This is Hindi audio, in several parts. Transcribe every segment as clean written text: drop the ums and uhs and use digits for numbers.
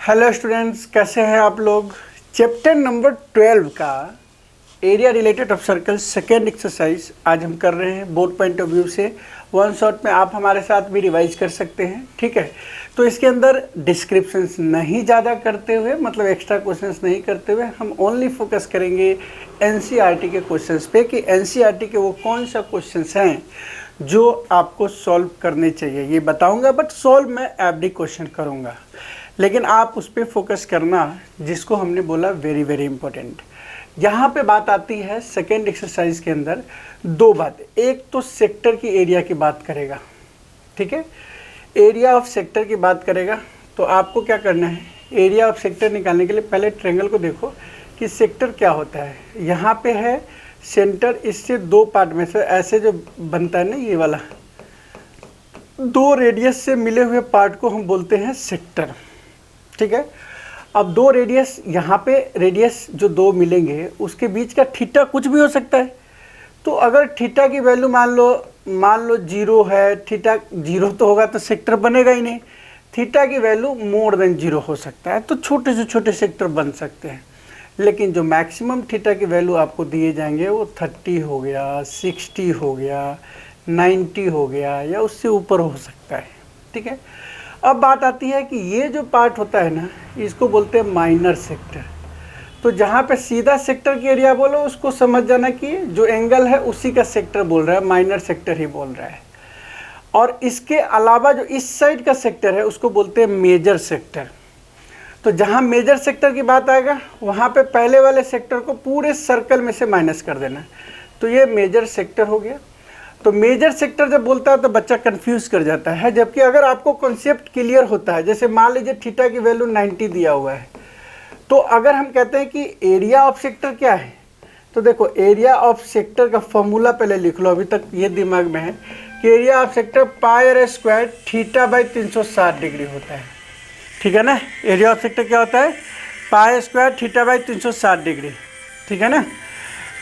हेलो स्टूडेंट्स, कैसे हैं आप लोग। चैप्टर नंबर 12 का area related of circle second exercise आज हम कर रहे हैं बोर्ड पॉइंट ऑफ व्यू से। वन शॉट में आप हमारे साथ भी रिवाइज कर सकते हैं, ठीक है। तो इसके अंदर डिस्क्रिप्शंस नहीं ज़्यादा करते हुए, मतलब एक्स्ट्रा क्वेश्चंस नहीं करते हुए, हम ओनली फोकस करेंगे एनसीईआरटी के क्वेश्चंस पे कि एनसीईआरटी के वो कौन सा क्वेश्चंस हैं जो आपको सॉल्व करने चाहिए, ये बताऊंगा। बट सॉल्व मैं एवरी क्वेश्चन करूंगा, लेकिन आप उस पर फोकस करना जिसको हमने बोला वेरी वेरी इंपॉर्टेंट। यहाँ पे बात आती है सेकेंड एक्सरसाइज के अंदर दो बातें। एक तो सेक्टर की एरिया की बात करेगा, ठीक है, एरिया ऑफ सेक्टर की बात करेगा। तो आपको क्या करना है, एरिया ऑफ सेक्टर निकालने के लिए पहले ट्रायंगल को देखो कि सेक्टर क्या होता है। यहाँ पे है सेंटर, इससे दो पार्ट में से ऐसे जो बनता है ना, ये वाला दो रेडियस से मिले हुए पार्ट को हम बोलते हैं सेक्टर, ठीक है। अब दो रेडियस, यहाँ पे रेडियस जो दो मिलेंगे उसके बीच का थीटा कुछ भी हो सकता है। तो अगर थीटा की वैल्यू मान लो 0 है, थीटा 0 तो होगा तो सेक्टर बनेगा ही नहीं। थीटा की वैल्यू मोर देन 0 हो सकता है, तो छोटे से छोटे सेक्टर बन सकते हैं। लेकिन जो मैक्सिमम थीटा की वैल्यू आपको दिए जाएंगे वो 30 हो गया, 60 हो गया, 90 हो गया, या उससे ऊपर हो सकता है, ठीक है। अब बात आती है कि ये जो पार्ट होता है ना, इसको बोलते हैं माइनर सेक्टर। तो जहाँ पे सीधा सेक्टर की एरिया बोलो उसको समझ जाना कि जो एंगल है उसी का सेक्टर बोल रहा है, माइनर सेक्टर ही बोल रहा है। और इसके अलावा जो इस साइड का सेक्टर है उसको बोलते हैं मेजर सेक्टर। तो जहाँ मेजर सेक्टर की बात आएगा वहाँ पे पहले वाले सेक्टर को पूरे सर्कल में से माइनस कर देना, तो ये मेजर सेक्टर हो गया। तो मेजर सेक्टर जब बोलता है तो बच्चा कंफ्यूज कर जाता है, जबकि अगर आपको कॉन्सेप्ट क्लियर होता है, जैसे मान लीजिए थीटा की वैल्यू 90 दिया हुआ है, तो अगर हम कहते हैं कि एरिया ऑफ सेक्टर क्या है, तो देखो एरिया ऑफ सेक्टर का फॉर्मूला पहले लिख लो, अभी तक ये दिमाग में है कि area of sector pi square theta by 360 degree होता है, ठीक है ना। एरिया ऑफ सेक्टर क्या होता है, पाई स्क्वायर थीटा बाई 360 डिग्री, ठीक है ना।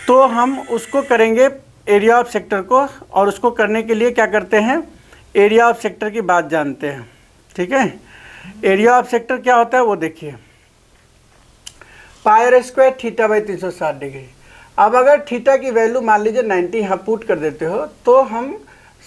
तो हम उसको करेंगे एरिया ऑफ सेक्टर को, और उसको करने के लिए क्या करते हैं, एरिया ऑफ सेक्टर की बात जानते हैं, ठीक है। एरिया ऑफ सेक्टर क्या होता है वो देखिए, पाई स्क्वायर थीटा बाई 360 डिग्री। अब अगर थीटा की वैल्यू मान लीजिए 90 यहाँ पुट कर देते हो तो हम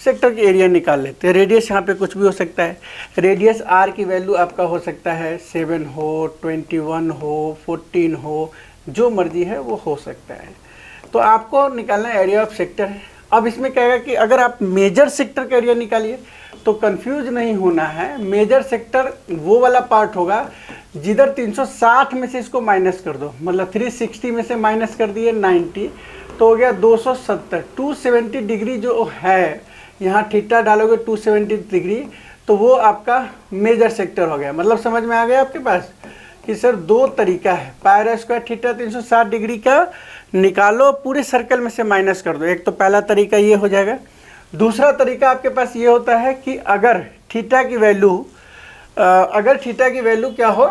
सेक्टर की एरिया निकाल लेते हैं। रेडियस यहाँ पे कुछ भी हो सकता है, रेडियस आर की वैल्यू आपका हो सकता है 7 हो, 21 हो, 14 हो, जो मर्जी है वो हो सकता है। तो आपको निकालना एरिया ऑफ सेक्टर है। अब इसमें कहेगा कि अगर आप मेजर सेक्टर का एरिया निकालिए, तो कंफ्यूज नहीं होना है। मेजर सेक्टर वो वाला पार्ट होगा जिधर 360 में से इसको माइनस कर दो, मतलब 360 में से माइनस कर दिए 90, तो हो गया 270। 270 डिग्री जो है, यहाँ थीटा डालोगे 270 डिग्री, तो वो आपका मेजर सेक्टर हो गया। मतलब समझ में आ गया आपके पास कि सर दो तरीका है, पाई स्क्वायर थीटा 360 डिग्री का निकालो, पूरे सर्कल में से माइनस कर दो। एक तो पहला तरीका ये हो जाएगा। दूसरा तरीका आपके पास ये होता है कि अगर थीटा की वैल्यू क्या हो,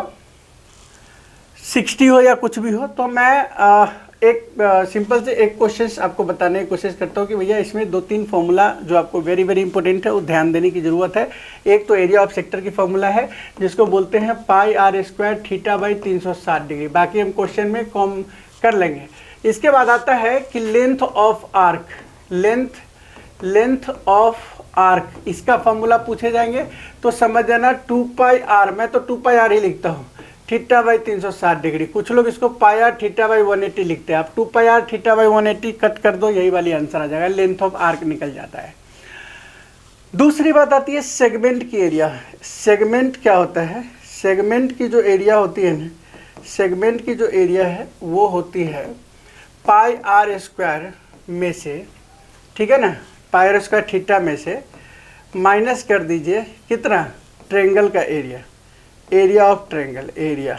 60 हो या कुछ भी हो, तो मैं एक सिंपल से एक क्वेश्चन आपको बताने की कोशिश करता हूँ कि भैया इसमें 2-3 फॉर्मूला जो आपको वेरी वेरी इंपॉर्टेंट है वो ध्यान देने की ज़रूरत है। एक तो एरिया ऑफ सेक्टर की फॉर्मूला है जिसको बोलते हैं pi r square theta by 360 degree, बाकी हम क्वेश्चन में कम कर लेंगे। इसके बाद आता है कि length of arc, length of arc, इसका फॉर्मूला पूछे जाएंगे तो समझ जाना 2 पाई आर, मैं तो 2 पाई आर ही लिखता हूँ, थीटा बाई 360 डिग्री। कुछ लोग इसको पाई आर थीटा बाई 180 लिखते हैं। आप 2 pi r theta by 180 cut कर दो, यही वाली आंसर आ जाएगा, लेंथ ऑफ आर्क निकल जाता है। दूसरी बात आती है सेगमेंट की एरिया। सेगमेंट क्या होता है, सेगमेंट की जो एरिया होती है ना, सेगमेंट की जो एरिया है वो होती है पाई आर स्क्वायर में से, ठीक है ना, पाई आर स्क्वायर थीटा में से माइनस कर दीजिए कितना, ट्रायंगल का area, area of triangle area.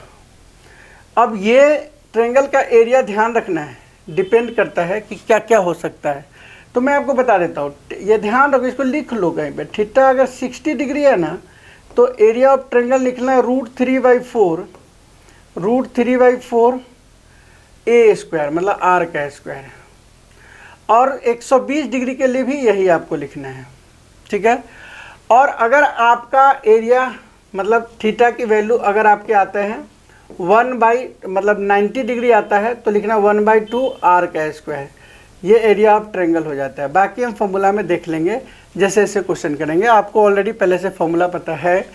अब ये ट्रायंगल का एरिया ध्यान रखना है, डिपेंड करता है कि क्या क्या हो सकता है। तो मैं आपको बता देता हूँ, ये ध्यान रखो, इसको लिख लो कहीं पे। थीटा अगर 60 डिग्री है ना, तो एरिया ऑफ ट्रायंगल लिखना है √3/4 a स्क्वायर, मतलब आर का स्क्वायर। और 120 डिग्री के लिए भी यही आपको लिखना है, ठीक है। और अगर आपका एरिया मतलब थीटा की वैल्यू अगर आपके आते हैं 90 डिग्री आता है तो लिखना 1/2 आर का स्क्वायर, ये एरिया ऑफ ट्रायंगल हो जाता है। बाकी हम फॉर्मूला में देख लेंगे जैसे जैसे क्वेश्चन करेंगे। आपको ऑलरेडी पहले से फॉर्मूला पता है,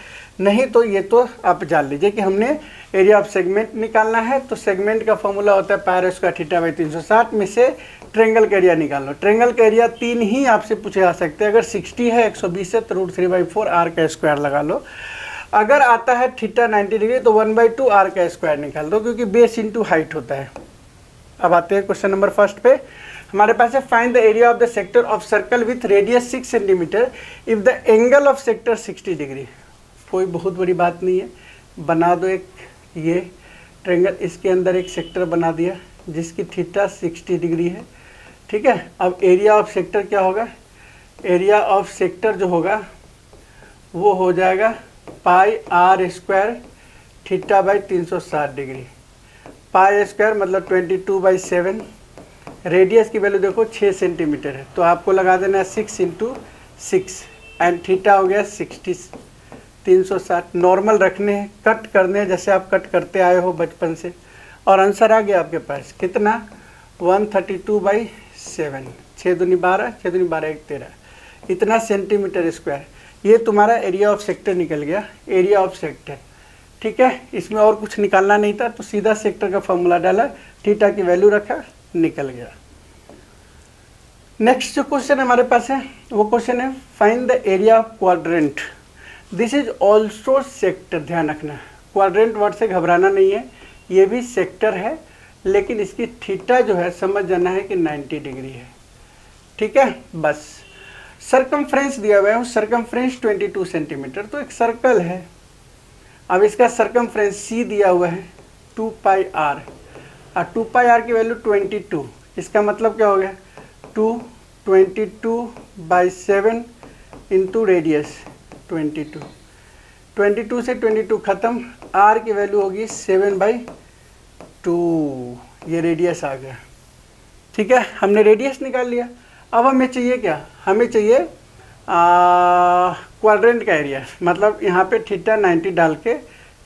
नहीं तो ये तो आप जान लीजिए कि हमने एरिया ऑफ सेगमेंट निकालना है। तो सेगमेंट का फॉर्मूला होता है पाई स्क्वायर थीटा बाई 360 में से ट्रायंगल का एरिया निकाल लो। ट्रायंगल का एरिया 3 ही आपसे पूछे जा सकते हैं। अगर 60 है 120 है तो √3/4 आर का स्क्वायर लगा लो। अगर आता है थीटा 90 डिग्री तो 1/2 आर का स्क्वायर निकाल दो, क्योंकि बेस इंटू हाइट होता है। अब आते हैं क्वेश्चन नंबर फर्स्ट पे। हमारे पास है find the area of the sector of circle with radius 6 centimetre if the angle of sector 60 degree. कोई बहुत बड़ी बात नहीं है, बना दो एक ये ट्रायंगल, इसके अंदर एक सेक्टर बना दिया जिसकी थीटा 60 डिग्री है। ठीक है, अब एरिया ऑफ सेक्टर क्या होगा? एरिया ऑफ सेक्टर जो होगा वो हो जाएगा pi r square theta by 360 degree. Pi square मतलब 22/7। रेडियस की वैल्यू देखो 6 सेंटीमीटर है, तो आपको लगा देना है 6 × 6 एंड थीटा हो गया 60। 360 नॉर्मल रखने हैं, कट करने हैं जैसे आप कट करते आए हो बचपन से, और आंसर आ गया आपके पास कितना? 132/7। 6 दूनी 12, 6 दूनी 12, 1 13, इतना सेंटीमीटर स्क्वायर। ये तुम्हारा एरिया ऑफ सेक्टर निकल गया, एरिया ऑफ सेक्टर। ठीक है, इसमें और कुछ निकालना नहीं था, तो सीधा सेक्टर का फॉर्मूला डाला, थीटा की वैल्यू रखा, निकल गया। नेक्स्ट जो क्वेश्चन हमारे पास है वो क्वेश्चन है find the area of quadrant. This is also sector. ध्यान रखना, क्वाड्रेंट वर्ड से घबराना नहीं है, ये भी सेक्टर है, लेकिन इसकी थीटा जो है समझ जाना है कि 90 डिग्री है। ठीक है, बस। सरकमफ्रेंस दिया हुआ है, सरकमफ्रेंस 22 सेंटीमीटर, तो एक सर्कल है। अब इसका सरकमफ्रेंस सी दिया हुआ है 2πr, और 2πr की वैल्यू 22। इसका मतलब क्या हो गया? 22/7 इंटू रेडियस 22। 22 से 22 ख़त्म, r की वैल्यू होगी 7/2। ये रेडियस आ गया। ठीक है, हमने रेडियस निकाल लिया। अब हमें चाहिए क्या? हमें चाहिए क्वाड्रेंट का एरिया। मतलब यहाँ पे थीटा 90 डाल के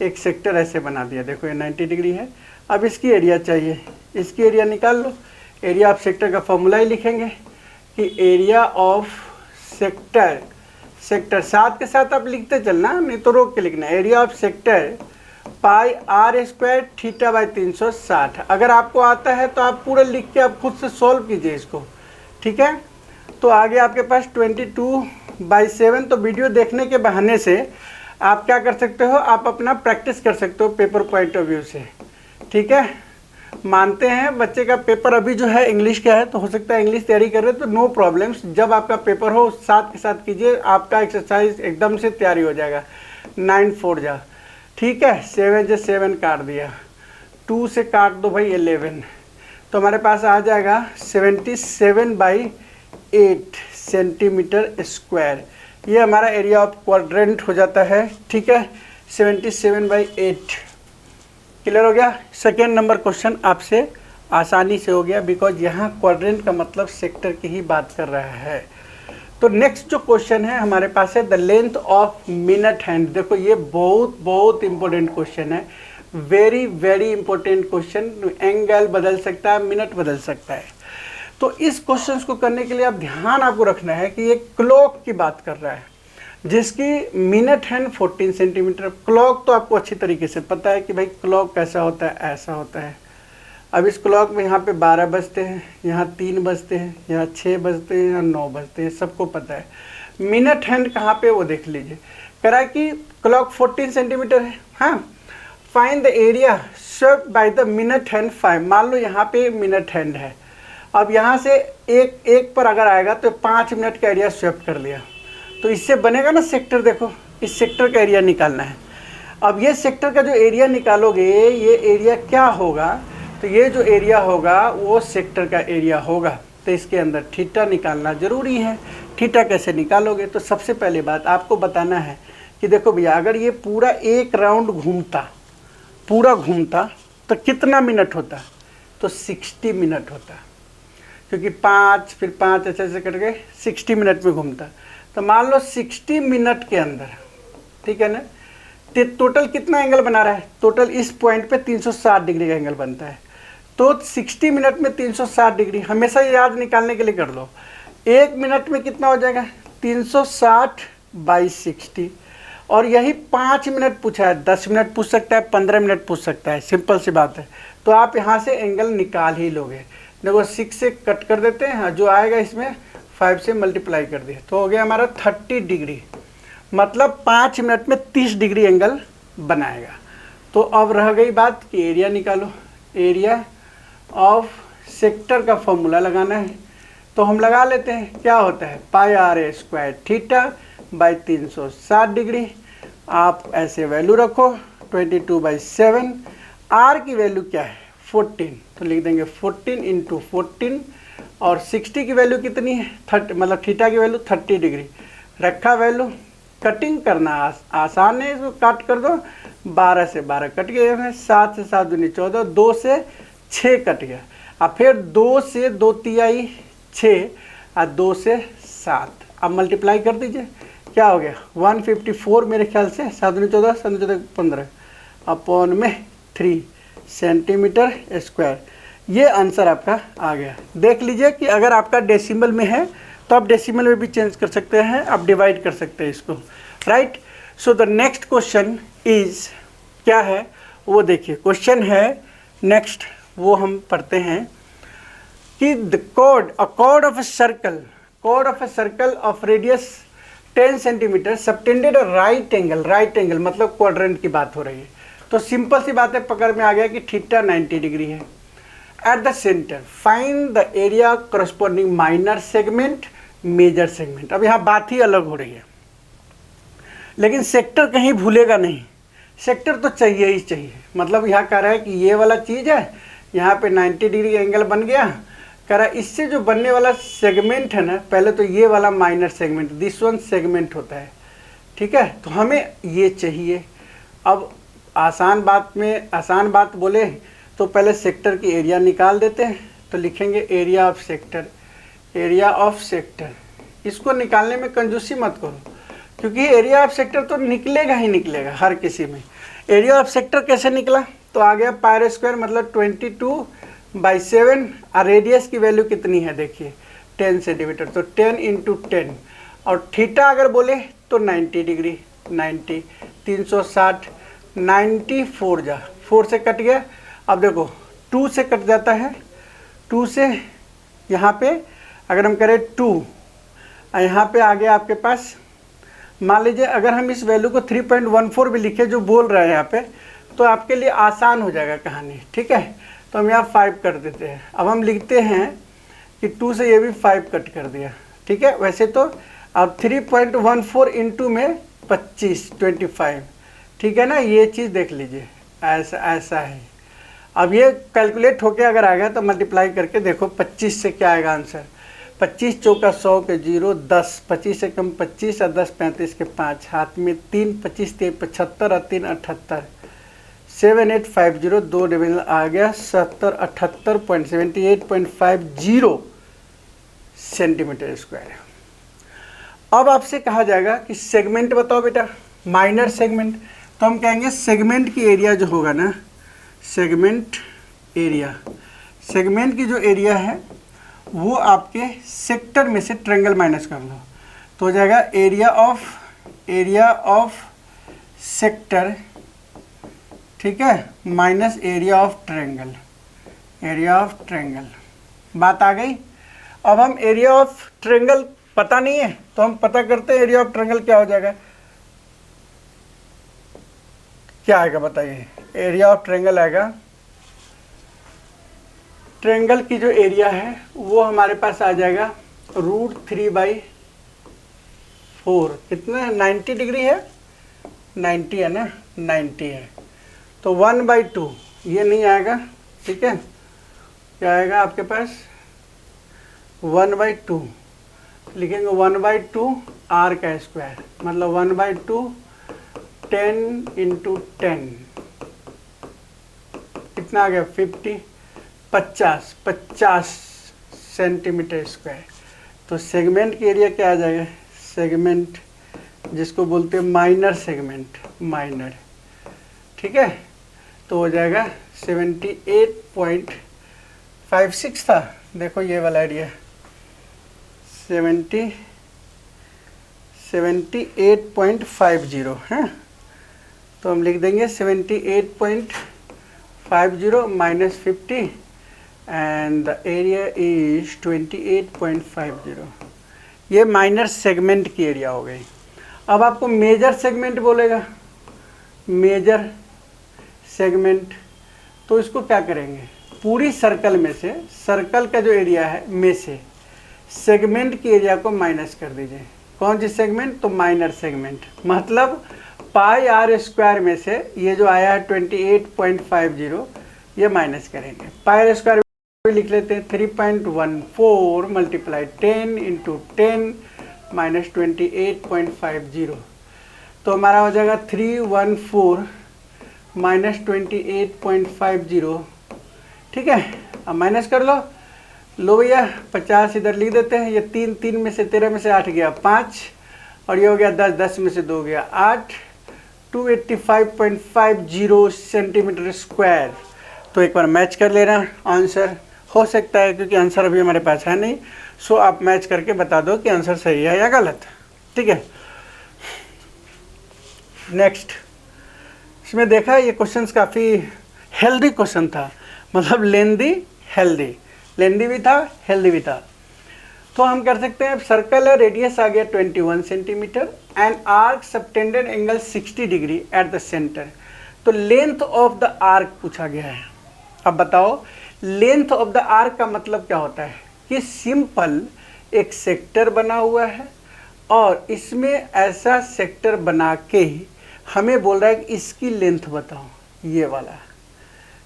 एक सेक्टर ऐसे बना दिया, देखो ये 90 डिग्री है। अब इसकी एरिया चाहिए, इसकी एरिया निकाल लो। एरिया ऑफ सेक्टर का फॉर्मूला ही लिखेंगे कि एरिया ऑफ सेक्टर, सेक्टर साथ के साथ आप लिखते चलना, नहीं तो रोक के लिखना। Area of sector pi r square theta by 360। अगर आपको आता है तो आप पूरा लिख के आप खुद से सॉल्व कीजिए इसको। ठीक है, तो आगे आपके पास 22/7। तो वीडियो देखने के बहाने से आप क्या कर सकते हो? आप अपना प्रैक्टिस कर सकते हो पेपर पॉइंट ऑफ व्यू से। ठीक है, मानते हैं बच्चे का पेपर अभी जो है इंग्लिश का है, तो हो सकता है इंग्लिश तैयारी कर रहे हो तो नो प्रॉब्लम्स। जब आपका पेपर हो साथ के साथ कीजिए, आपका एक्सरसाइज एकदम से तैयारी हो जाएगा। 9 4 जा, ठीक है, 7 से 7 काट दिया, 2 से काट दो भाई 11, तो हमारे पास आ जाएगा 77/8 सेंटीमीटर स्क्वायर। ये हमारा एरिया ऑफ क्वाड्रेंट हो जाता है। ठीक है, 77/8। क्लियर हो गया? सेकेंड नंबर क्वेश्चन आपसे आसानी से हो गया, बिकॉज यहाँ क्वाड्रेंट का मतलब सेक्टर की ही बात कर रहा है। तो नेक्स्ट जो क्वेश्चन है हमारे पास है the length of minute hand. देखो ये बहुत इंपॉर्टेंट क्वेश्चन है, very very important question. Angle बदल सकता है, मिनट बदल सकता है। तो इस क्वेश्चन को करने के लिए आप ध्यान आपको रखना है कि ये क्लॉक की बात कर रहा है, जिसकी मिनट हैंड 14 सेंटीमीटर। क्लॉक तो आपको अच्छी तरीके से पता है कि भाई क्लॉक कैसा होता है, ऐसा होता है। अब इस क्लॉक में यहाँ पे 12 बजते हैं, यहाँ 3 बजते हैं, यहाँ 6 बजते हैं, यहाँ 9 बजते हैं, सबको पता है। मिनट हैंड कहाँ पे वो देख लीजिए। कह रहा है कि क्लॉक 14 सेंटीमीटर है। हाँ, find the area swept by the minute hand 5। मान लो यहाँ पे मिनट हैंड है, अब यहाँ से एक पर अगर आएगा तो 5 मिनट का एरिया स्वेप्ट कर लिया, तो इससे बनेगा ना सेक्टर। देखो इस सेक्टर का एरिया निकालना है। अब ये सेक्टर का जो एरिया निकालोगे, ये एरिया क्या होगा? तो ये जो एरिया होगा वो सेक्टर का एरिया होगा। तो इसके अंदर थीटा निकालना ज़रूरी है। थीटा कैसे निकालोगे? तो सबसे पहले बात आपको बताना है कि देखो भैया, अगर ये पूरा एक राउंड घूमता, पूरा घूमता तो कितना मिनट होता? तो 60 मिनट होता, क्योंकि 5 फिर 5 ऐसे करके 60 मिनट में घूमता। तो मान लो 60 मिनट के अंदर, ठीक है ना, टोटल कितना एंगल बना रहा है? टोटल इस पॉइंट पे 360 डिग्री का एंगल बनता है। तो 60 मिनट में 360 डिग्री, हमेशा याद निकालने के लिए कर लो। 1 मिनट में कितना हो जाएगा? 360 बाई 60। और यही 5 मिनट पूछा है, 10 मिनट पूछ सकता है, 15 मिनट पूछ सकता है, सिंपल सी बात है। तो आप यहाँ से एंगल निकाल ही लोगे। देखो 6 से कट कर देते हैं, जो आएगा इसमें 5 से मल्टीप्लाई कर दिया, तो हो गया हमारा 30 डिग्री। मतलब 5 मिनट में 30 डिग्री एंगल बनाएगा। तो अब रह गई बात कि एरिया निकालो। एरिया ऑफ सेक्टर का फॉर्मूला लगाना है, तो हम लगा लेते हैं। क्या होता है? Pi r a square theta by 360 degree. आप ऐसे वैल्यू रखो 22/7। आर की वैल्यू क्या है? 14, तो लिख देंगे 14 इंटू 14। और 60 की वैल्यू कितनी है? 30, मतलब थीटा की वैल्यू 30 डिग्री। रखा वैल्यू। कटिंग करना आसान है, इसको काट कर दो। 12 से 12 कट गए, 7 से 7 दूनी 14, 2 से 6 कट गया। अब फिर 2 से 2 तिहाई 6 और 2 से 7। अब मल्टीप्लाई कर दीजिए, क्या हो गया? 154 मेरे ख्याल से, 7 दूनी 14, 7 दूनी 14 15 अपॉन में 3 सेंटीमीटर स्क्वायर। ये आंसर आपका आ गया। देख लीजिए कि अगर आपका डेसिमल में है तो आप डेसिमल में भी चेंज कर सकते हैं, आप डिवाइड कर सकते हैं इसको, right. So the next question is क्या है वो देखिए। क्वेश्चन है नेक्स्ट, वो हम पढ़ते हैं कि the chord of a circle of radius 10 centimetre subtended right angle मतलब क्वाड्रेंट की बात हो रही है। तो सिंपल सी बात है, पकड़ में आ गया कि थीटा 90 डिग्री है। At the centre find the area corresponding minor segment major segment. अब यहाँ बात ही अलग हो रही है, लेकिन सेक्टर कहीं भूलेगा नहीं। सेक्टर तो चाहिए ही चाहिए। मतलब यहाँ कह रहा है कि ये वाला चीज़ है, यहाँ पे 90 डिग्री एंगल बन गया। कह रहा है इससे जो बनने वाला सेगमेंट है ना, पहले तो ये वाला minor segment, this one segment होता है, ठीक है। तो हमें ये चाहिए। अब आसान बात बोले तो पहले सेक्टर की एरिया निकाल देते हैं। तो लिखेंगे एरिया ऑफ सेक्टर। इसको निकालने में कंजूसी मत करो, क्योंकि एरिया ऑफ सेक्टर तो निकलेगा ही निकलेगा हर किसी में। एरिया ऑफ सेक्टर कैसे निकला? तो आ गया पाई स्क्वायर मतलब 22/7। और रेडियस की वैल्यू कितनी है देखिए 10 सेंटीमीटर, तो 10 इंटू 10। और थीटा अगर बोले तो 90 डिग्री, 90 360 94 जा 4 से कट गया। अब देखो 2 से कट जाता है, 2 से यहाँ पे अगर हम करें 2, यहाँ पे आ गया आपके पास। मान लीजिए अगर हम इस वैल्यू को 3.14 भी लिखे जो बोल रहे हैं यहाँ पे, तो आपके लिए आसान हो जाएगा कहानी, ठीक है। तो हम यहाँ 5 कर देते हैं। अब हम लिखते हैं कि 2 से ये भी 5 कट कर दिया, ठीक है। वैसे तो अब 3.14 इंटू में 25 ठीक है ना। ये चीज़ देख लीजिए, ऐसा है। अब ये कैलकुलेट होके अगर आ गया तो मल्टीप्लाई करके देखो 25 से क्या आएगा आंसर। 25 चौका 100 के 0, 10 25 से कम 25 और 10 35 के 5, हाथ में 3 25 3 75 और 3 78 7850 2 डिविजन आ गया 70 78.78.50 सेंटीमीटर स्क्वायर। अब आपसे कहा जाएगा कि सेगमेंट बताओ बेटा, माइनर सेगमेंट। तो हम कहेंगे सेगमेंट की एरिया जो होगा ना, सेगमेंट की जो एरिया है वो आपके सेक्टर में से ट्रायंगल माइनस कर लो, तो हो जाएगा एरिया ऑफ सेक्टर, ठीक है, माइनस एरिया ऑफ ट्रायंगल। बात आ गई। अब हम एरिया ऑफ ट्रायंगल पता नहीं है तो हम पता करते हैं एरिया ऑफ ट्रायंगल क्या हो जाएगा, क्या आएगा बताइए। एरिया ऑफ ट्रायंगल आएगा, ट्रायंगल की जो एरिया है वो हमारे पास आ जाएगा √3/4। कितना है? 90 डिग्री है, 90 है ना, 90 है। तो 1/2 ये नहीं आएगा, ठीक है। क्या आएगा आपके पास? 1/2 लिखेंगे 1/2 r का स्क्वायर, मतलब 1/2 10 इंटू 10 कितना आ गया 50 सेंटीमीटर स्क्वायर। तो सेगमेंट की एरिया क्या आ जाएगा? सेगमेंट जिसको बोलते हैं माइनर सेगमेंट, ठीक है, तो हो जाएगा 78.56 था, देखो ये वाला एरिया 78.50 है, तो हम लिख देंगे 78.50 minus 50 and the area is 28.50। ये माइनर सेगमेंट की एरिया हो गई। अब आपको मेजर सेगमेंट बोलेगा, मेजर सेगमेंट, तो इसको क्या करेंगे, पूरी सर्कल में से, सर्कल का जो एरिया है में से सेगमेंट की एरिया को माइनस कर दीजिए। कौन सी सेगमेंट, तो माइनर सेगमेंट, मतलब पाई आर स्क्वायर में से ये जो आया है 28.50 ये माइनस करेंगे। पाई आर स्क्वायर लिख लेते हैं 3.14 मल्टीप्लाई 10 इंटू 10 माइनस 28.50, तो हमारा हो जाएगा 314 माइनस 28.50। ठीक है, अब माइनस कर लो भैया, 50 इधर लिख देते हैं। ये 3 में से 13 में से 8 गया 5, और ये हो गया 10 में से 2 गया 8, 285.50 सेंटीमीटर स्क्वायर। तो एक बार मैच कर लेना आंसर, हो सकता है क्योंकि आंसर अभी हमारे पास है नहीं, सो आप मैच करके बता दो कि आंसर सही है या गलत। ठीक है, नेक्स्ट, इसमें देखा ये क्वेश्चंस काफ़ी हेल्दी क्वेश्चन था, मतलब लेंदी हेल्दी, लेंदी भी था हेल्दी भी था। तो हम कर सकते हैं, सर्कल है, रेडियस आ गया 21 centimetre and arc subtended angle 60 degree at the centre. तो लेंथ ऑफ द आर्क पूछा गया है। अब बताओ लेंथ ऑफ द आर्क का मतलब क्या होता है कि सिंपल एक सेक्टर बना हुआ है और इसमें ऐसा सेक्टर बना के हमें बोल रहा है कि इसकी लेंथ बताओ, ये वाला।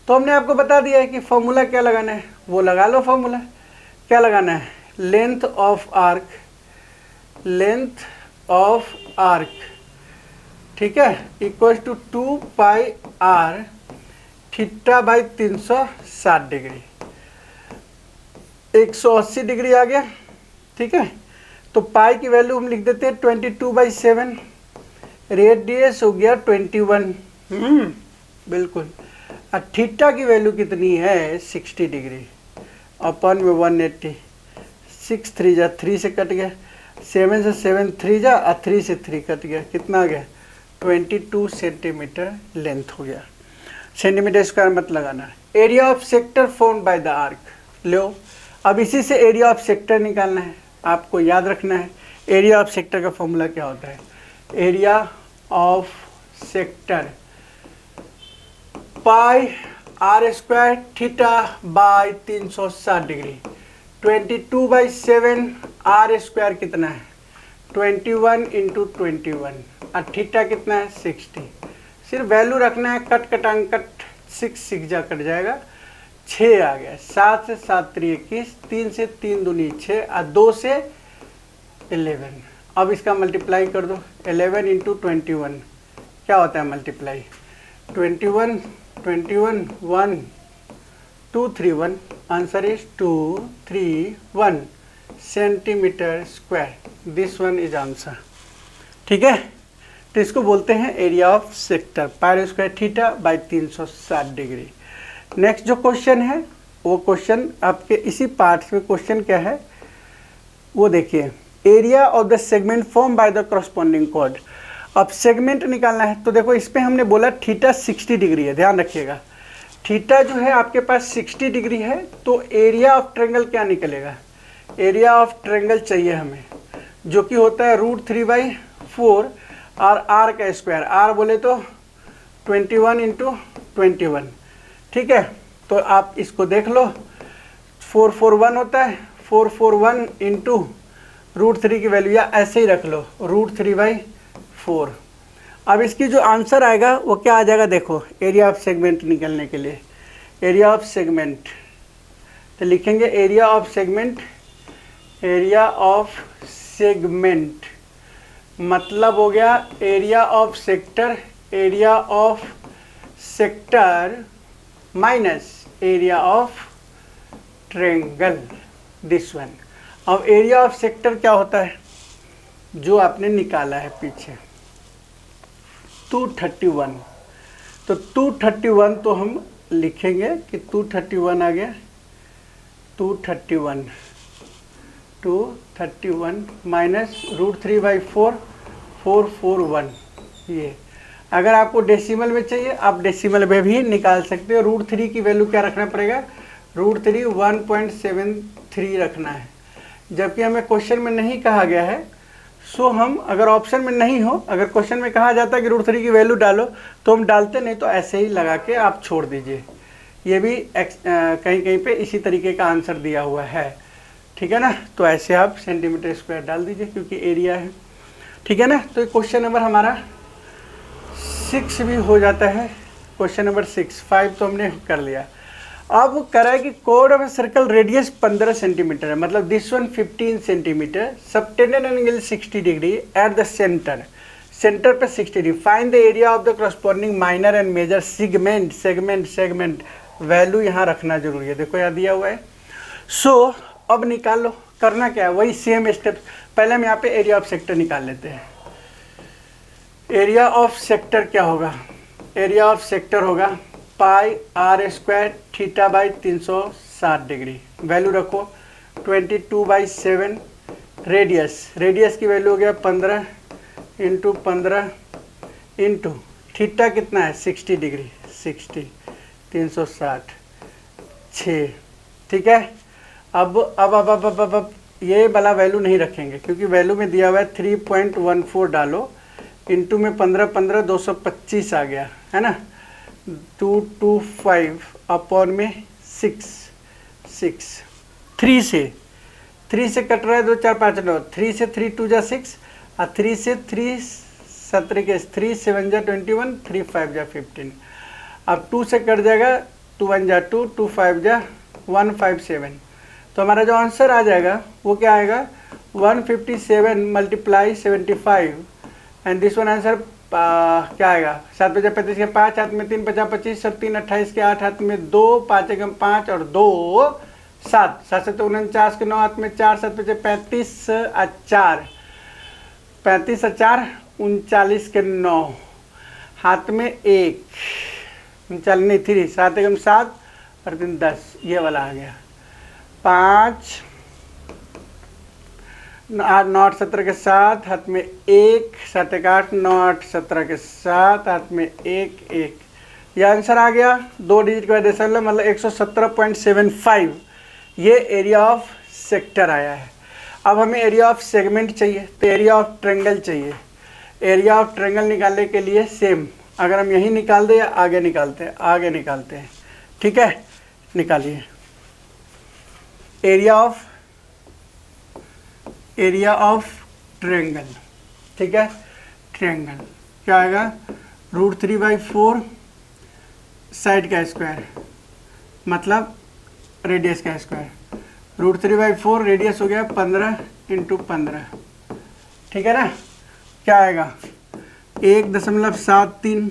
तो हमने आपको बता दिया है कि फॉर्मूला क्या लगाना है, वो लगा लो। फॉर्मूला क्या लगाना है, length of arc, length of arc, ठीक है, equal to 2 pi r theta by 360 degree, 180 degree आ गया। ठीक है, तो पाई की वैल्यू हम लिख देते हैं 22/7, रेडियस हो गया 21, बिल्कुल। और थीटा की वैल्यू कितनी है 60 डिग्री, अपन में 180, 6 3 जा 3 से कट गया, 7 से 7 3 जा और 3 से 3 कट गया, कितना आ गया 22 सेंटीमीटर लेंथ हो गया। सेंटीमीटर स्क्वायर मत लगाना। Area of sector formed by the arc लो। अब इसी से एरिया ऑफ सेक्टर निकालना है, आपको याद रखना है एरिया ऑफ सेक्टर का फॉर्मूला क्या होता है। Area of sector pi r square theta by 360 degree, 22/7 r square कितना है 21 इंटू 21 और थीटा कितना है 60। सिर्फ वैल्यू रखना है, कट कटांग कट, 6 जा कट जाएगा, 6 आ गया, 7 से 7 3 21, 3 से 3 दूनी 6 और 2 से 11। अब इसका मल्टीप्लाई कर दो, 11 इंटू 21 क्या होता है multiply, 21 21 1 2 3 1, answer is 231 centimetre square. This one is answer. ठीक है, तो इसको बोलते हैं area of sector, pi square theta by 360 degree. Next जो क्वेश्चन है वो क्वेश्चन आपके इसी पार्ट में क्वेश्चन क्या है वो देखिए, area of the segment form by the corresponding chord. अब सेगमेंट निकालना है, तो देखो इस पे हमने बोला थीटा 60 डिग्री है, ध्यान रखिएगा थीटा जो है आपके पास 60 डिग्री है, तो एरिया ऑफ ट्रायंगल क्या निकलेगा, एरिया ऑफ ट्रायंगल चाहिए हमें, जो कि होता है √3/4 और आर का स्क्वायर, आर बोले तो 21 इंटू 21। ठीक है, तो आप इसको देख लो, 441 होता है, 441 इंटू √3 की वैल्यू, या ऐसे ही रख लो √3/4। अब इसकी जो आंसर आएगा वो क्या आ जाएगा, देखो एरिया ऑफ सेगमेंट निकलने के लिए, एरिया ऑफ सेगमेंट तो लिखेंगे area of segment, area of segment मतलब हो गया area of sector, area of sector minus area of triangle, this one. अब एरिया ऑफ सेक्टर क्या होता है जो आपने निकाला है पीछे 231, तो 231 तो हम लिखेंगे कि 231 आ गया, 231 माइनस √3/4 441। ये अगर आपको डेसिमल में चाहिए आप डेसिमल में भी निकाल सकते हो। √3 की वैल्यू क्या रखना पड़ेगा, √3 1.73 रखना है, जबकि हमें क्वेश्चन में नहीं कहा गया है। सो हम अगर ऑप्शन में नहीं हो, अगर क्वेश्चन में कहा जाता है कि √3 की वैल्यू डालो तो हम डालते, नहीं तो ऐसे ही लगा के आप छोड़ दीजिए। ये भी कहीं कहीं पे इसी तरीके का आंसर दिया हुआ है, ठीक है ना। तो ऐसे आप सेंटीमीटर स्क्वायर डाल दीजिए क्योंकि एरिया है, ठीक है ना। तो क्वेश्चन नंबर हमारा 6 भी हो जाता है। क्वेश्चन नंबर 6, 5 तो हमने कर लिया। अब करा है कि कोड ऑफ सर्कल रेडियस 15 सेंटीमीटर है, मतलब this one 15 centimetre, subtended angle 60 degree at the centre, centre पे 60 degree. Find the area of the corresponding minor and major segment. Value यहाँ रखना जरूरी है, देखो यहाँ दिया हुआ है। सो अब निकाल लो, करना क्या है, वही सेम स्टेप। पहले हम यहाँ पे एरिया ऑफ सेक्टर निकाल लेते हैं। एरिया ऑफ सेक्टर क्या होगा, एरिया ऑफ सेक्टर होगा πr² θ/360 डिग्री। वैल्यू रखो 22/7। रेडियस की वैल्यू हो गया 15 × 15 इंटू थीटा कितना है 60 डिग्री, 60 360 6, ठीक है। अब ये वाला वैल्यू नहीं रखेंगे क्योंकि वैल्यू में दिया हुआ है 3.14 डालो, इंटू में 15 15 225 आ गया है ना, 225 अपॉन में 6 3 से कट रहा है 2 4 5 9, 3 से 3 2 जा 6 और 3 से 3 17 के 3 7 जा 21, 3 5 जा 15। अब 2 से कट जाएगा, 2 1 जा 2, 2 5 जा 157। तो हमारा जो आंसर आ जाएगा वो क्या आएगा 157 × 75 एंड दिस वन आंसर क्या आएगा 7 × 35 के 5 हाथ में 3 × 25 7 3 28 के 8 हाथ में 2 5 × 5 और 2 7 7 से 49 के 9 हाथ में 4 7 × 35 और 4 35 और 4 39 के 9 हाथ में 1 39 नहीं 3 7 × 7 और 3 10, ये वाला आ गया 5 8 9 8 17 के 7 हाथ में 1 7 1 8 9 8 17 के 7 हाथ में 1 1, ये आंसर आ गया। 2 डिजिट का डेसिमल मतलब 117.75 ये एरिया ऑफ सेक्टर आया है। अब हमें एरिया ऑफ सेगमेंट चाहिए, तो एरिया ऑफ ट्रायंगल चाहिए। एरिया ऑफ ट्रायंगल निकालने के लिए सेम, अगर हम यही निकाल दें या आगे निकालते हैं, ठीक है। निकालिए एरिया ऑफ ट्रायंगल, ठीक है। ट्रायंगल क्या आएगा √3/4 साइड का स्क्वायर मतलब रेडियस का स्क्वायर, √3/4 रेडियस हो गया 15 × 15, ठीक है ना। क्या आएगा 1.73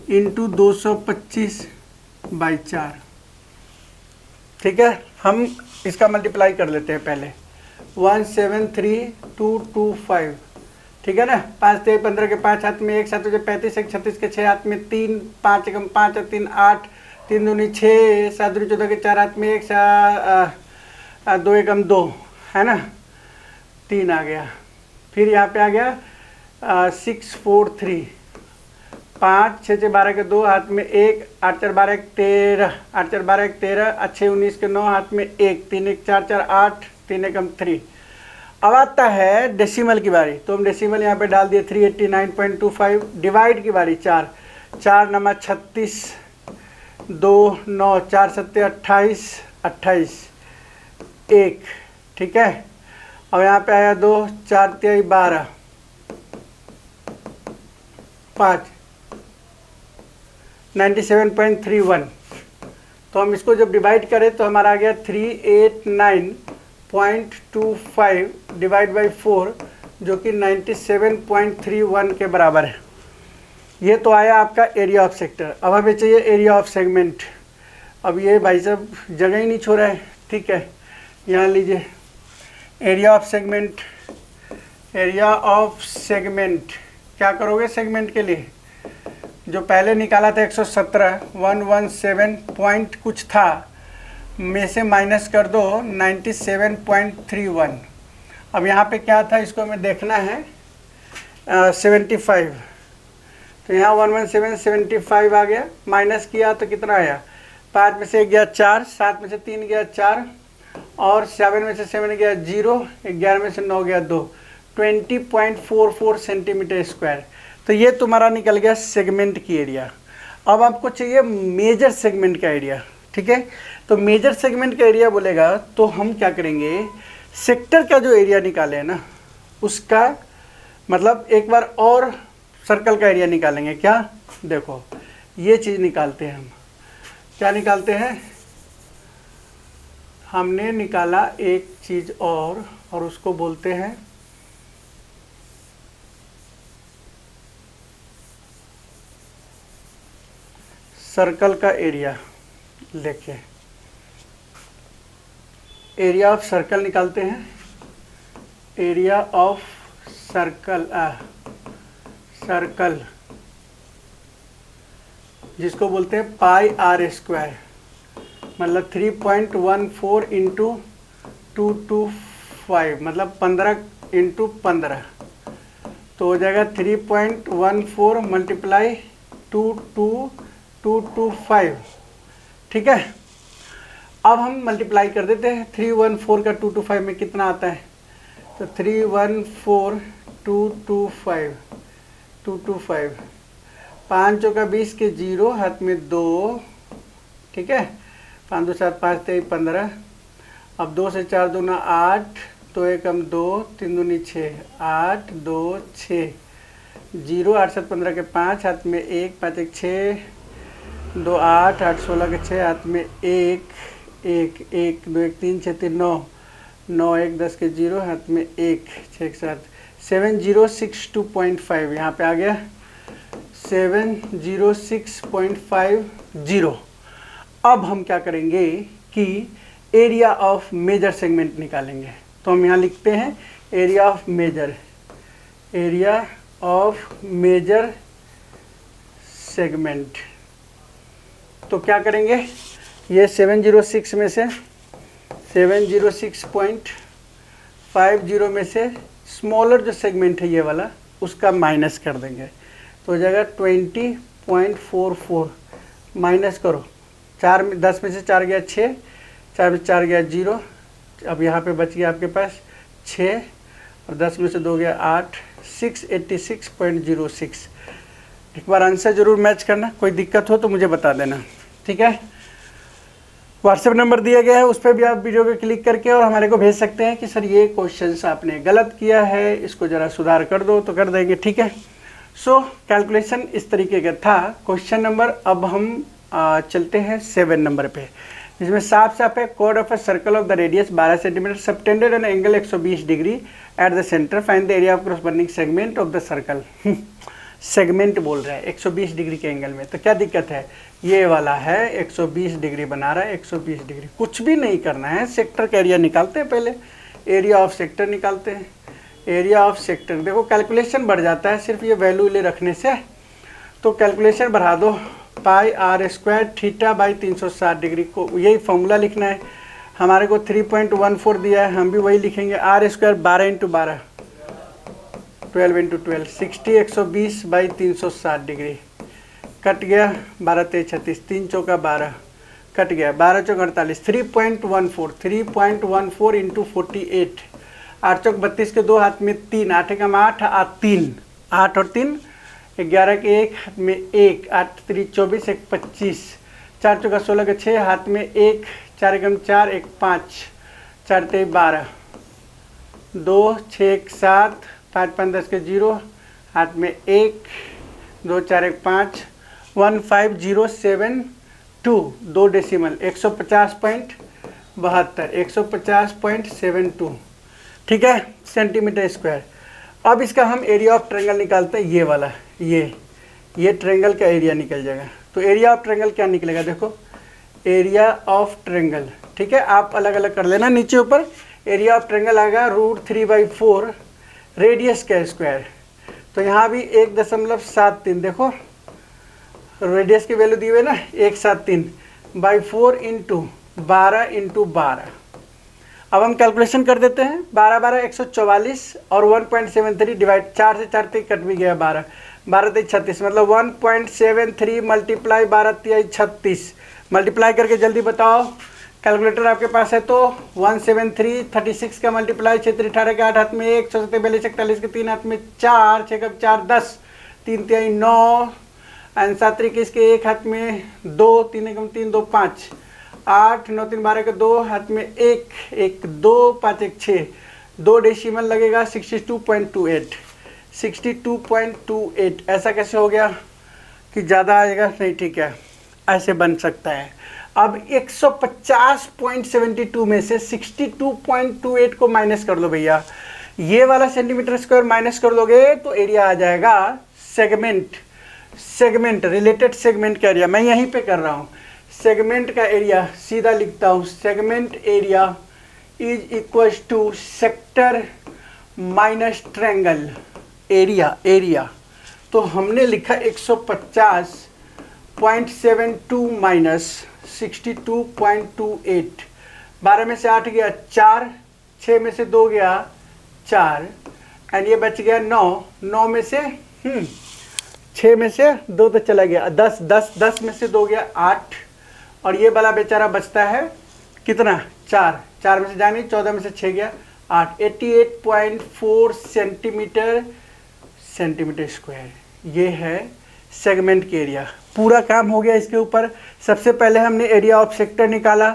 × 225/4, ठीक है। हम इसका मल्टीप्लाई कर लेते हैं पहले 173,225, ठीक है ना। 5 3 15 के 5 हाथ में 1 7 35 1 36 के 6 हाथ में 3 5 × 5 और 3 8 3 दूनी 6 7 दूनी 14 के 4 हाथ में 1 2 1 2 है ना, 3 आ गया। फिर यहाँ पे आ गया 643 5 6 6 12 के 2 हाथ में 1 8 4 12 13 8 4 12 13 अच्छे 19 के 9 हाथ में 1 3 1 4 4 8 3 1 3। अब आता है डेसिमल की बारी, तो हम डेसिमल यहाँ पे डाल दिए 389.25। डिवाइड की बारी 4 4 9 36 2 9 4 7 28 28 1, ठीक है। अब यहाँ पे आया 2 4 3 12 5 97.31। तो हम इसको जब डिवाइड करें तो हमारा आ गया 389.25 डिवाइड बाई 4 जो कि 97.31 के बराबर है। ये तो आया आपका एरिया ऑफ सेक्टर। अब हमें चाहिए एरिया ऑफ सेगमेंट। अब ये भाई साहब जगह ही नहीं छोड़ा है, ठीक है। यहाँ लीजिए area of segment. Area of segment क्या करोगे सेगमेंट के लिए जो पहले निकाला था 117 117 पॉइंट कुछ था में से माइनस कर दो 97.31। अब यहाँ पे क्या था इसको हमें देखना है 75, तो यहाँ 11775 आ गया, माइनस किया तो कितना आया 5 में से 1 गया 4, 7 में से 3 गया 4 और 7 में से 7 गया 0, 11 में से 9 गया 2, 20.44 सेंटीमीटर स्क्वायर। तो ये तुम्हारा निकल गया सेगमेंट की एरिया। अब आपको चाहिए मेजर सेगमेंट का एरिया, ठीक है। तो मेजर सेगमेंट का एरिया बोलेगा तो हम क्या करेंगे, सेक्टर का जो एरिया निकाले है ना उसका मतलब एक बार और सर्कल का एरिया निकालेंगे। क्या, देखो ये चीज़ निकालते हैं हम, क्या निकालते हैं, हमने निकाला एक चीज़ और उसको बोलते हैं सर्कल का एरिया। देखिए एरिया ऑफ सर्कल निकालते हैं, एरिया ऑफ सर्कल सर्कल जिसको बोलते हैं पाई आर स्क्वायर, मतलब 3.14 इंटू 225 मतलब 15 इंटू 15, तो हो जाएगा 3.14 मल्टीप्लाई 225, ठीक है। अब हम मल्टीप्लाई कर देते हैं, 314 का 225 में कितना आता है, तो 314 225 5 चौका 20 के 0 हाथ में 2, ठीक है, 5 2 7 5 3 15, अब 2 से 4 दूना 8, 2 1 2 3 दूनी 6, 8 2 6 0 8 7 15 के 5 हाथ में 1 5 1 6 2 8 8 16 के 6 हाथ में 1 1 1 2 1 3 6 3 9 9 1 10 के 0 हाथ में 1 6 7 7062.5 यहाँ पे आ गया 706.50। अब हम क्या करेंगे कि एरिया ऑफ मेजर सेगमेंट निकालेंगे। तो हम यहाँ लिखते हैं एरिया ऑफ मेजर सेगमेंट। तो क्या करेंगे, ये 706 में से 706.50 में से स्मॉलर जो सेगमेंट है ये वाला उसका माइनस कर देंगे, तो हो जाएगा 20.44 माइनस करो 4 में 10 में से 4 गया 6, 4 में 4 गया 0, अब यहाँ पे बच गया आपके पास 6 और 10 में से 2 गया 8, 686.06। एक बार आंसर ज़रूर मैच करना, कोई दिक्कत हो तो मुझे बता देना, ठीक है। व्हाट्सएप नंबर दिया गया है, उस पर भी आप वीडियो पे क्लिक करके और हमारे को भेज सकते हैं कि सर ये क्वेश्चंस आपने गलत किया है, इसको ज़रा सुधार कर दो, तो कर देंगे, ठीक है। सो कैलकुलेशन इस तरीके का था क्वेश्चन नंबर। अब हम चलते हैं 7 नंबर पे, जिसमें साफ साफ है chord of a circle of the radius 12 centimetre subtended an angle 120 degree at the centre, find the area of corresponding segment of the circle. Segment बोल रहा है 120 डिग्री के एंगल में, तो क्या दिक्कत है, ये वाला है 120 डिग्री बना रहा है, 120 डिग्री। कुछ भी नहीं करना है, सेक्टर का एरिया निकालते हैं, पहले एरिया ऑफ सेक्टर निकालते हैं। एरिया ऑफ सेक्टर देखो कैलकुलेशन बढ़ जाता है सिर्फ ये वैल्यू ले रखने से, तो कैलकुलेशन बढ़ा दो, pi r square theta by 360 degree को यही फॉर्मूला लिखना है। हमारे को 3.14 दिया है, हम भी वही लिखेंगे, r square 12 into 12 12 into 12 60 120 by 360 degree, cut गया 12 3 36 3 चौका 12 कट गया 12 चौक 48 3.14 इंटू 48 8 चौक 32 के 2 हाथ में 3 8 एकम 8 3 8 और 3 11 के 1 हाथ में 1 8 3 24 1 25 4 चौका 16 के 6 हाथ में 1 4 एकम 4 1 5 4 3 12 2 6 1 7 5 5 10 के 0 हाथ में 1 2 4 1 5 15072 2 डेसिमल 150.72 ठीक है सेंटीमीटर स्क्वायर। अब इसका हम एरिया ऑफ ट्रायंगल निकालते हैं, ये वाला ये ट्रायंगल का एरिया निकल जाएगा। तो एरिया ऑफ ट्रायंगल क्या निकलेगा, देखो एरिया ऑफ ट्रायंगल, ठीक है, आप अलग अलग कर लेना नीचे ऊपर। एरिया ऑफ ट्रायंगल आएगा √3/4 रेडियस का स्क्वायर, तो यहाँ भी 1.73 देखो रेडियस की वैल्यू दी हुई है ना 173/4 इंटू 12 अब हम कैलकुलेशन कर देते हैं। 12 12 144 और 1.73 डिवाइड 4 से 4 कट भी गया 12 12 3 36 मतलब 1.73 मल्टीप्लाई 12 3 36 मल्टीप्लाई करके जल्दी बताओ। कैलकुलेटर आपके पास है तो 173 36 का मल्टीप्लाई 6 3 18 के 8 हाथ में 1 6 42 41 के 3 हाथ में 4 6 कब 4 10 3 3 9 एंड 7 21 के 1 हाथ में 2 3 एकम 3 2 5 8 9 3 12 के 2 हाथ में 1 1 2 5 1 6 2 डेसिमल लगेगा 62.28 62.28। ऐसा कैसे हो गया कि ज़्यादा आएगा? नहीं, ठीक है, ऐसे बन सकता है। अब 150.72 में से 62.28 को माइनस कर लो भैया। ये वाला सेंटीमीटर स्क्वायर माइनस कर दोगे तो एरिया आ जाएगा सेगमेंट रिलेटेड सेगमेंट का एरिया। मैं यहीं पे कर रहा हूँ। सेगमेंट का एरिया सीधा लिखता हूँ, segment area is equal to sector minus triangle area. तो हमने लिखा 150.72 माइनस 62.28। 12 में से 8 गया 4, 6 में से 2 गया 4 एंड ये बच गया 9 में से 6 में से 2 तो चला गया 10 में से 2 गया 8 और ये वाला बेचारा बचता है कितना? 4 में से जानी 14 में से 6 गया 8 88.4 सेंटीमीटर स्क्वायर। ये है सेगमेंट के एरिया। पूरा काम हो गया इसके ऊपर। सबसे पहले हमने एरिया ऑफ सेक्टर निकाला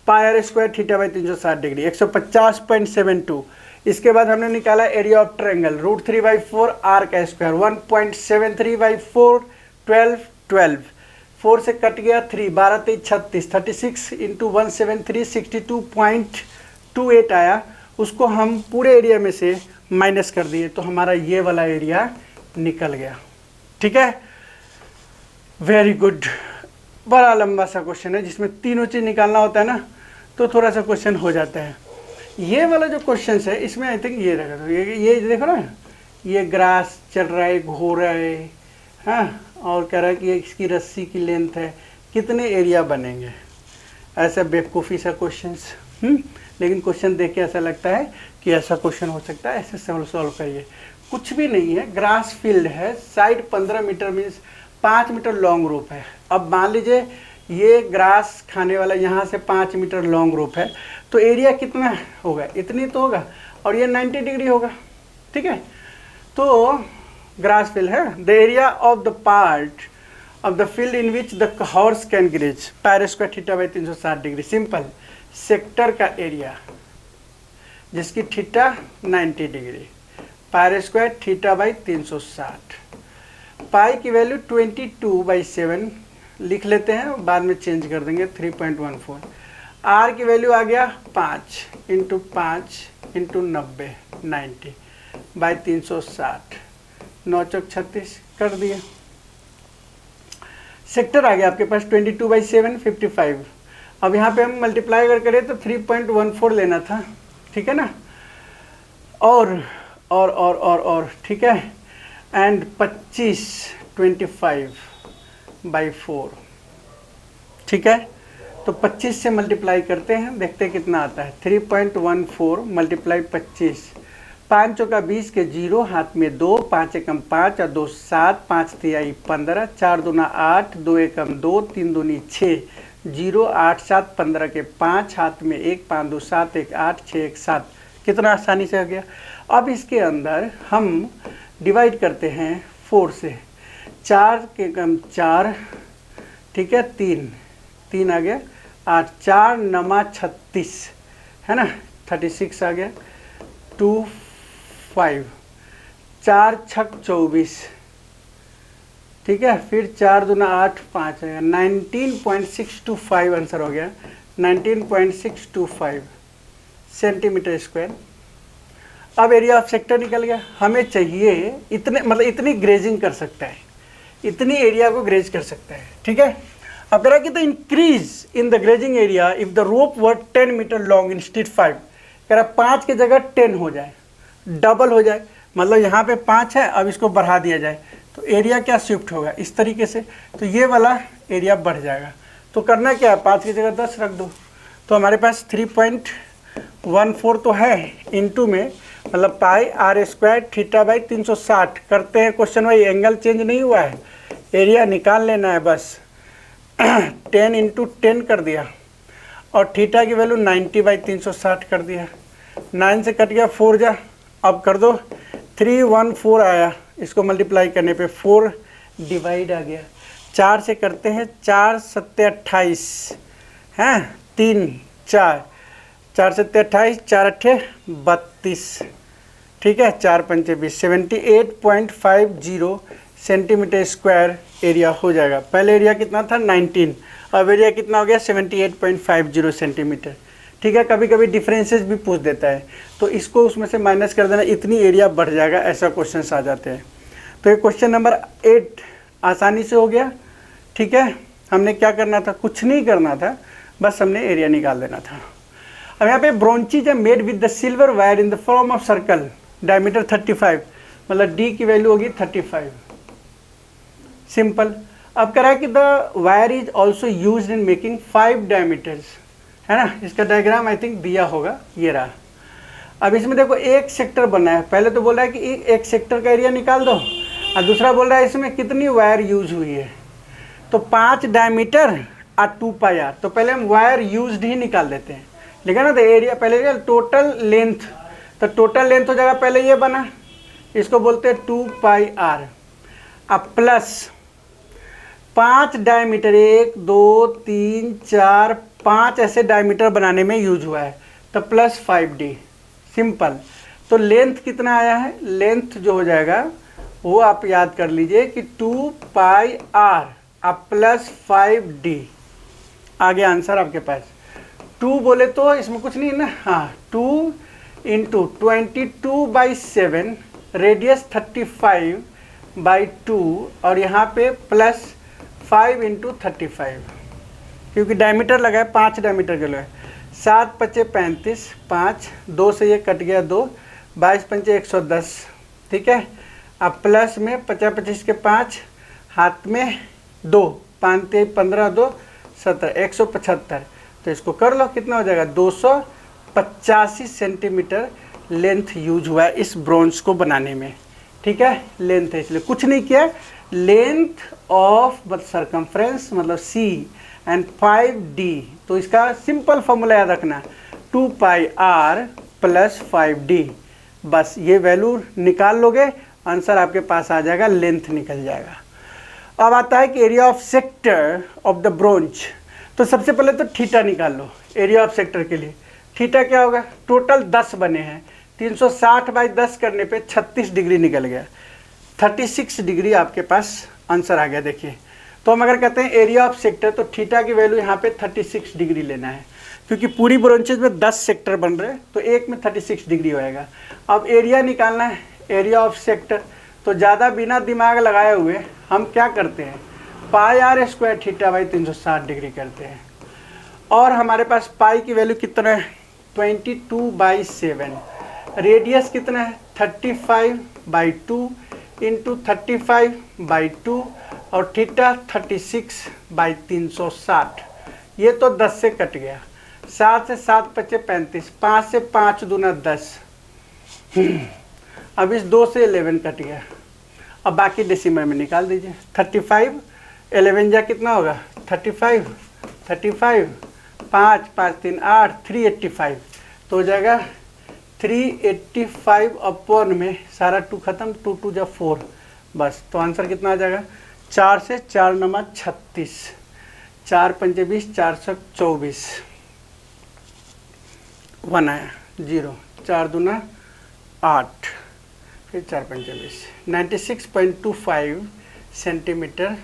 पाई स्क्वायर थीटा बाई 360 डिग्री 150.72। इसके बाद हमने निकाला एरिया ऑफ ट्रायंगल √3/4 आर का स्क्वायर 1.73/4 12 4 से कट गया 3 12 3 36 36 इंटू 173 62.28 आया। उसको हम पूरे एरिया में से माइनस कर दिए तो हमारा ये वाला एरिया निकल गया। ठीक है, वेरी गुड। बड़ा लंबा सा क्वेश्चन है जिसमें तीनों चीज़ निकालना होता है ना, तो थोड़ा सा क्वेश्चन हो जाता है। ये वाला जो क्वेश्चन है इसमें आई थिंक ये रहेगा। तो ये देखो ना, ये ग्रास चल रहा है, घो रहा है, हाँ, और कह रहा है कि इसकी रस्सी की लेंथ है, कितने एरिया बनेंगे। ऐसा बेवकूफ़ी सा क्वेश्चन, लेकिन क्वेश्चन देख के ऐसा लगता है कि ऐसा क्वेश्चन हो सकता है, ऐसे सॉल्व करिए। कुछ भी नहीं है, ग्रास फील्ड है, side 15 metre means 5 metre long rope है। अब मान लीजिए ये ग्रास खाने वाला यहाँ से 5 मीटर लॉन्ग रोप है, तो एरिया कितना होगा? इतनी तो होगा, और ये 90 डिग्री होगा। ठीक है, तो ग्रास फील्ड है। The area of the part of the field in which the horse can graze pi square theta by 360 degree. Simple, sector का एरिया जिसकी theta 90 degree pi square theta by 360। Pi की वैल्यू 22/7 लिख लेते हैं, बाद में चेंज कर देंगे 3.14। आर की वैल्यू आ गया 5 इंटू 90 बाई 360 9 चौक 36 कर दिए। सेक्टर आ गया आपके पास 22/7 55। अब यहाँ पे हम मल्टीप्लाई अगर करें तो 3.14 लेना था। ठीक है ना, और ठीक है, एंड 25/4। ठीक है, तो 25 से मल्टीप्लाई करते हैं, देखते हैं कितना आता है। 3.14 मल्टीप्लाई 25, 5 चौका 20 के 0 हाथ में 2 5 एकम 5 और 2 7 5 तिहाई 15 4 दूना 8 2 एकम 2 3 दूनी 6 0 8 7 15 के 5 हाथ में 1 5 2 7 1 8 6 1 7। कितना आसानी से हो गया। अब इसके अंदर हम डिवाइड करते हैं 4 से। 4 के कम 4, ठीक है, 3 आ गया 8 4 9 36 है ना, 36 आ गया 2 5 4 6 24। ठीक है, फिर 4 दूना 8 5 आएगा 19.625 आंसर हो गया 19.625 सेंटीमीटर स्क्वायर। अब एरिया ऑफ सेक्टर निकल गया। हमें चाहिए इतने, मतलब इतनी ग्रेजिंग कर सकता है, इतनी एरिया को ग्रेज कर सकता है। ठीक है, अब कह रहा है कि the increase in the grazing area if the rope were 10 metre long instead 5। कह रहा 5 की जगह 10 हो जाए, डबल हो जाए, मतलब यहाँ पे 5 है, अब इसको बढ़ा दिया जाए तो एरिया क्या शिफ्ट होगा इस तरीके से, तो ये वाला एरिया बढ़ जाएगा। तो करना क्या है, 5 की जगह 10 रख दो, तो हमारे पास 3.14 तो है, इनटू में मतलब पाई आर स्क्वायर थीटा बाई 360 करते हैं क्वेश्चन भाई, एंगल चेंज नहीं हुआ है, एरिया निकाल लेना है बस। 10 इंटू 10 कर दिया और थीटा की वैल्यू 90/360 कर दिया, 9 से कट गया 4 जा, अब कर दो 314 आया, इसको मल्टीप्लाई करने पे 4 डिवाइड आ गया, 4 से करते हैं 4 सत्ते 28 हैं, 3 4 4 सत्ते 28 4 अट्ठे 32, ठीक है, 4 पंचे 20, 78.50 सेंटीमीटर स्क्वायर एरिया हो जाएगा। पहले एरिया कितना था 19, अब एरिया कितना हो गया 78.50 सेंटीमीटर, ठीक है। कभी कभी डिफरेंसेस भी पूछ देता है, तो इसको उसमें से माइनस कर देना, इतनी एरिया बढ़ जाएगा, ऐसा क्वेश्चन आ जाते हैं। तो ये क्वेश्चन नंबर 8 आसानी से हो गया, ठीक है। हमने क्या करना था, कुछ नहीं करना था, बस हमने एरिया निकाल देना था। अब यहाँ पे ब्रोंचीज है made with the silver wire in the form of circle, diameter 35, मतलब डी की वैल्यू होगी 35, सिंपल। अब कह रहा है कि the wire is also use in making 5 diameters, है ना, इसका डायग्राम आई थिंक दिया होगा, ये रहा। अब इसमें देखो एक सेक्टर बना है, पहले तो बोल रहा है कि एक सेक्टर का एरिया निकाल दो, और दूसरा बोल रहा है इसमें कितनी वायर यूज हुई है, तो 5 डायमीटर और 2 पाई आर, तो पहले हम वायर यूज्ड ही निकाल देते हैं, लेकिन ना तो एरिया पहले टोटल लेंथ, तो टोटल लेंथ हो जाएगा, पहले ये बना, इसको बोलते हैं 2 पाई आर, अब प्लस 5 डायमीटर, 1 2 3 4 5 ऐसे डायमीटर बनाने में यूज हुआ है, तो प्लस 5d, सिंपल। तो लेंथ कितना आया है, लेंथ जो हो जाएगा वो आप याद कर लीजिए कि 2 पाई आर अब प्लस 5d, आगे आंसर आपके पास। 2 बोले तो इसमें कुछ नहीं है ना, हाँ 2 इंटू 22/7, रेडियस 35/2, और यहाँ पे प्लस 5 इंटू 35, क्योंकि डायमीटर लगा है, 5 डायमीटर के लिए, 7 पचे 35, 5 2 से ये कट गया 2, 22 पंचे 110, ठीक है। अब प्लस में 50 25 के 5, हाथ में 2, 5 15 2 17, 175, तो इसको कर लो, कितना हो जाएगा 285 सेंटीमीटर लेंथ यूज हुआ है इस ब्रोंज को बनाने में, ठीक है। लेंथ है इसलिए कुछ नहीं किया, लेंथ ऑफ सर्कमफ्रेंस मतलब सी एंड 5d, तो इसका सिंपल फॉर्मूला याद रखना, 2 पाई आर प्लस 5d, बस ये वैल्यू निकाल लोगे, आंसर आपके पास आ जाएगा, लेंथ निकल जाएगा। अब आता है कि area of sector of the branch, तो सबसे पहले तो थीटा निकाल लो एरिया ऑफ सेक्टर के लिए। थीटा क्या होगा, टोटल 10 बने हैं, 360/10 करने पे 36 डिग्री निकल गया, 36 डिग्री आपके पास आंसर आ गया। देखिए, तो हम अगर कहते हैं एरिया ऑफ सेक्टर, तो थीटा की वैल्यू यहाँ पे 36 डिग्री लेना है, क्योंकि पूरी ब्रोंचेज में 10 सेक्टर बन रहे हैं, तो एक में 36 डिग्री होएगा। अब एरिया निकालना है, एरिया ऑफ सेक्टर, तो ज़्यादा बिना दिमाग लगाए हुए हम क्या करते हैं, pi r square theta by 360 degree करते हैं, और हमारे पास पाई की वैल्यू कितना है 22/7, रेडियस कितना है 35/2 इंटू 35/2, और थीटा 36/360, ये तो 10 से कट गया, 7 से 7 पचे 35, 5 से 5 दूना 10, अब इस 2 से 11 कट गया, अब बाकी डेसिमल में निकाल दीजिए, 35 11 जा कितना होगा 35 35, 5 5 3 8, 385, तो हो जाएगा 385 अपॉन में सारा 2 खत्म, 2 2 जा 4, बस। तो आंसर कितना आ जाएगा, 4 से 4 नमा 36, 4 पंचे 20, 424, 1 आया 0, 4 दूना 8, फिर 4 पंचे 20, 96.25 सेंटीमीटर